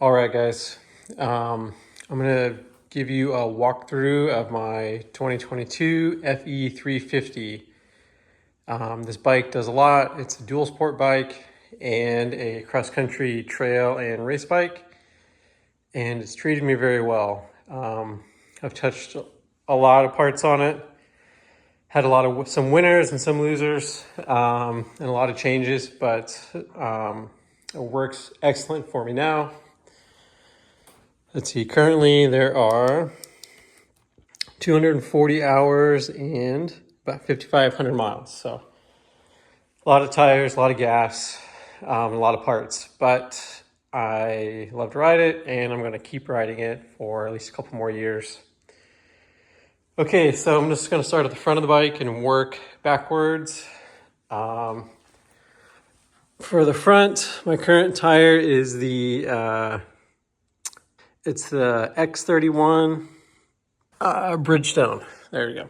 All right, guys. I'm gonna give you a walkthrough of my 2022 FE350. This bike does a lot. It's a dual sport bike and a cross-country trail and race bike, and it's treated me very well. I've touched a lot of parts on it, had some winners and some losers, and a lot of changes, but it works excellent for me now. Let's see, currently there are 240 hours and about 5,500 miles. So a lot of tires, a lot of gas, a lot of parts, but I love to ride it and I'm going to keep riding it for at least a couple more years. Okay, so I'm just going to start at the front of the bike and work backwards. For the front, my current tire is it's the X31 Bridgestone. There you go.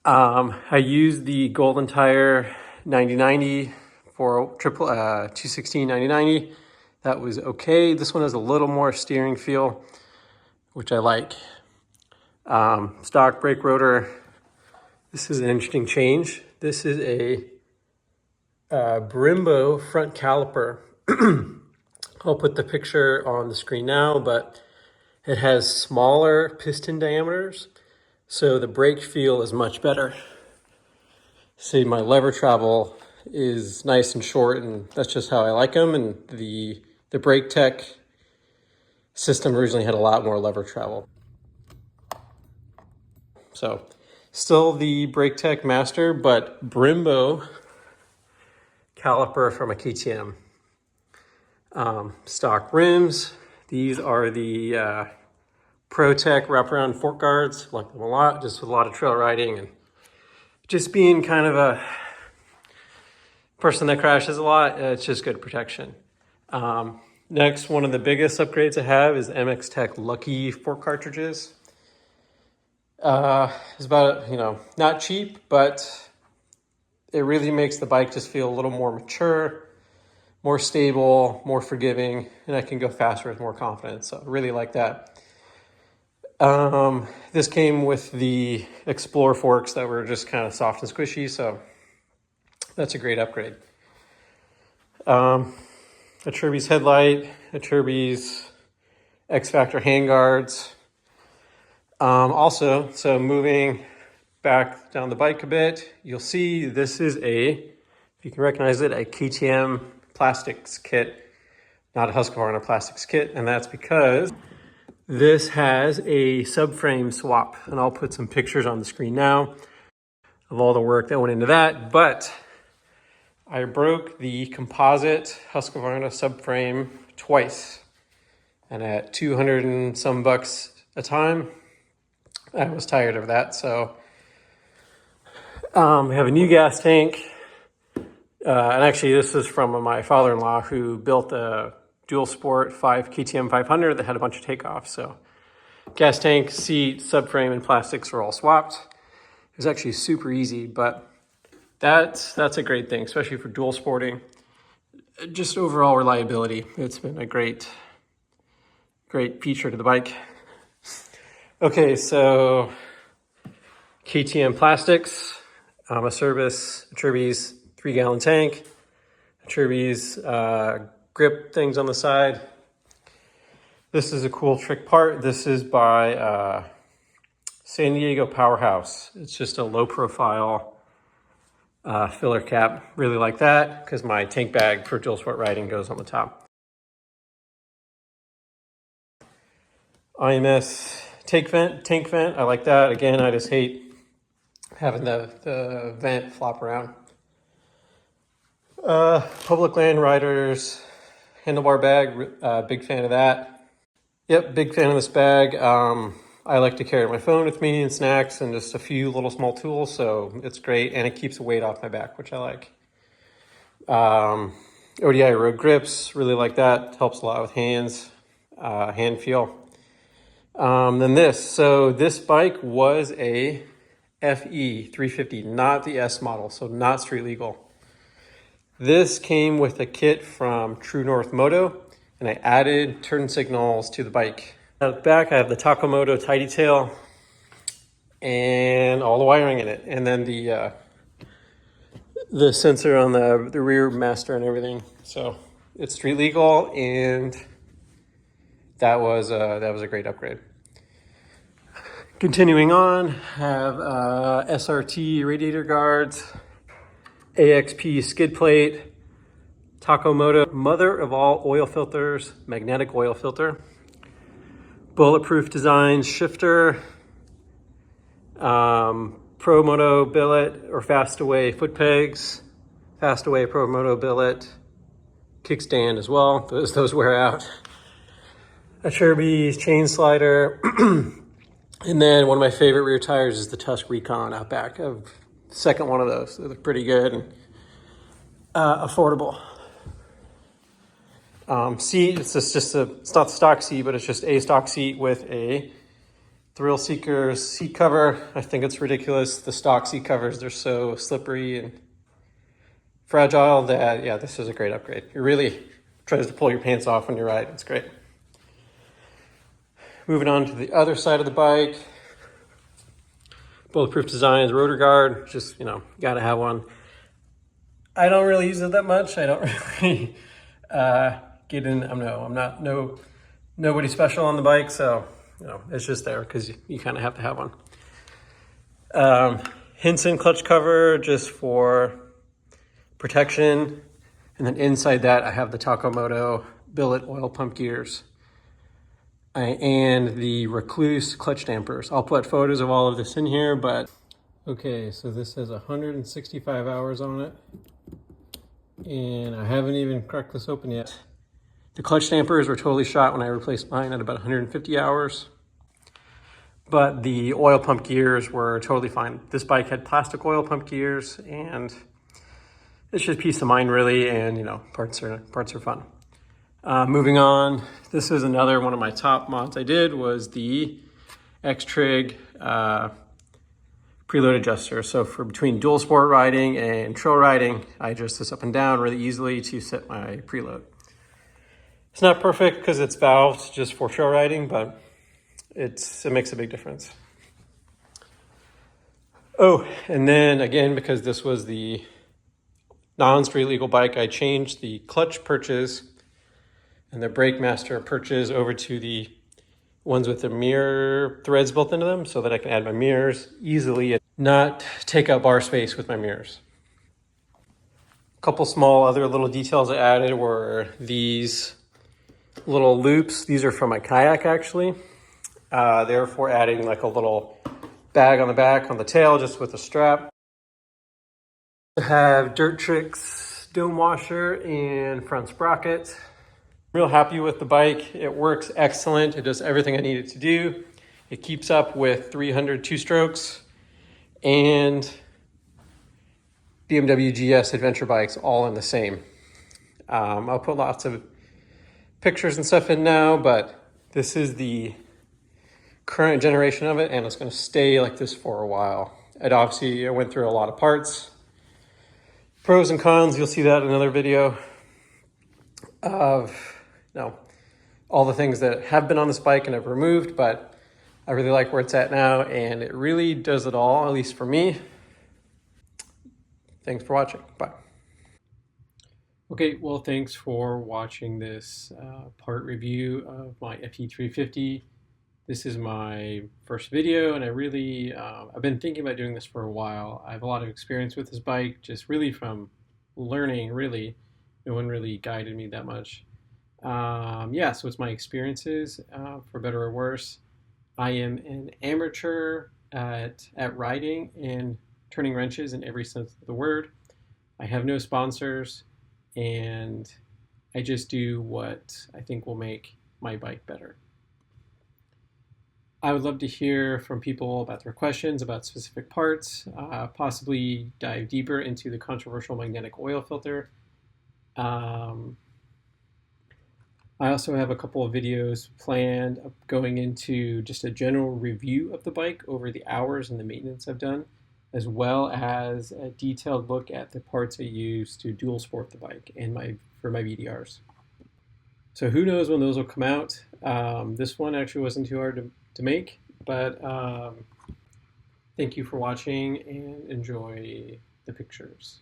I used the Golden Tire 9090 for 216 9090. That was okay. This one has a little more steering feel, which I like. Stock brake rotor. This is an interesting change. This is a Brembo front caliper. I'll put the picture on the screen now, but it has smaller piston diameters, so the brake feel is much better. See, my lever travel is nice and short, and that's just how I like them. And the brake tech system originally had a lot more lever travel. So still the brake tech master, but Brembo caliper from a KTM. Stock rims. These are the Pro-Tech wraparound fork guards. Like them a lot, just with a lot of trail riding and just being kind of a person that crashes a lot. It's just good protection. Next, one of the biggest upgrades I have is MX Tech Lucky fork cartridges. It's about, not cheap, but it really makes the bike just feel a little more mature, more stable, more forgiving, and I can go faster with more confidence. So I really like that. This came with the Explorer forks that were just kind of soft and squishy, so that's a great upgrade. A Turby's headlight, a Turby's X-Factor handguards. Also, so moving back down the bike a bit, you'll see this is if you can recognize it, a KTM plastics kit, not a Husqvarna plastics kit, and that's because this has a subframe swap, and I'll put some pictures on the screen now of all the work that went into that. But I broke the composite Husqvarna subframe twice, and at 200 and some bucks a time, I was tired of that. So I have a new gas tank. And actually, this is from my father-in-law who built a dual sport KTM 500 that had a bunch of takeoffs. So gas tank, seat, subframe, and plastics were all swapped. It was actually super easy, but that's a great thing, especially for dual sporting. Just overall reliability. It's been a great feature to the bike. Okay, so KTM plastics, a Turby's 3-gallon tank, Turby's grip things on the side. This is a cool trick part. This is by San Diego Powerhouse. It's just a low profile filler cap. Really like that because my tank bag for dual sport riding goes on the top. IMS tank vent. I like that. Again, I just hate having the vent flop around. Public Land Riders handlebar bag, big fan of that. Yep, big fan of this bag. I like to carry my phone with me and snacks and just a few little small tools, so it's great, and it keeps the weight off my back, which I like. ODI road grips, really like that. Helps a lot with hands, hand feel. Then this bike was a FE350, not the S model, so not street legal. This came with a kit from True North Moto, and I added turn signals to the bike. At the back, I have the Takamoto Tidy Tail and all the wiring in it, and then the sensor on the rear master and everything. So it's street legal, and that was a great upgrade. Continuing on, have SRT radiator guards, AXP skid plate, Takamoto mother of all oil filters, magnetic oil filter, bulletproof design shifter, Promoto billet or Fastaway foot pegs, Fastaway Promoto billet, kickstand as well. Those wear out. A Sherby's chain slider, and then one of my favorite rear tires is the Tusk Recon out back. The second one of those. They look pretty good and affordable. Seat, it's not the stock seat, but it's just a stock seat with a Thrill Seekers seat cover. I think it's ridiculous. The stock seat covers, they're so slippery and fragile that, yeah, this is a great upgrade. It really tries to pull your pants off when you ride. It's great. Moving on to the other side of the bike. Bulletproof Designs rotor guard, just, gotta have one. I don't really use it that much. I don't really get in, I'm not nobody special on the bike, so it's just there because you kind of have to have one. Hinson clutch cover just for protection. And then inside that, I have the Takamoto billet oil pump gears and the Recluse clutch dampers. I'll put photos of all of this in here, but okay, so this has 165 hours on it. And I haven't even cracked this open yet. The clutch dampers were totally shot when I replaced mine at about 150 hours. But the oil pump gears were totally fine. This bike had plastic oil pump gears, and it's just peace of mind really, and parts are fun. Moving on, this is another one of my top mods I did was the X-Trig preload adjuster. So for between dual sport riding and trail riding, I adjust this up and down really easily to set my preload. It's not perfect because it's valved just for trail riding, but it makes a big difference. Oh, and then again, because this was the non-street legal bike, I changed the clutch perches and the brake master perches over to the ones with the mirror threads built into them so that I can add my mirrors easily and not take up bar space with my mirrors. A couple small other little details I added were these little loops. These are from my kayak actually. Therefore adding like a little bag on the back on the tail just with a strap. I have Dirt Tricks dome washer and front sprocket. Real happy with the bike. It works excellent. It does everything I need it to do. It keeps up with 300 two-strokes and BMW GS adventure bikes all in the same. I'll put lots of pictures and stuff in now, but this is the current generation of it, and it's going to stay like this for a while. I went through a lot of parts. Pros and cons, you'll see that in another video of all the things that have been on this bike and I've removed, but I really like where it's at now, and it really does it all, at least for me. Thanks for watching. Bye. Okay, well, thanks for watching this part review of my FE350. This is my first video, and I've been thinking about doing this for a while. I have a lot of experience with this bike, just really from learning, really. No one really guided me that much. Yeah, so it's my experiences, for better or worse. I am an amateur at riding and turning wrenches in every sense of the word. I have no sponsors, and I just do what I think will make my bike better. I would love to hear from people about their questions about specific parts, possibly dive deeper into the controversial magnetic oil filter. I also have a couple of videos planned of going into just a general review of the bike over the hours and the maintenance I've done, as well as a detailed look at the parts I use to dual sport the bike and for my VDRs. So who knows when those will come out. This one actually wasn't too hard to make, but thank you for watching and enjoy the pictures.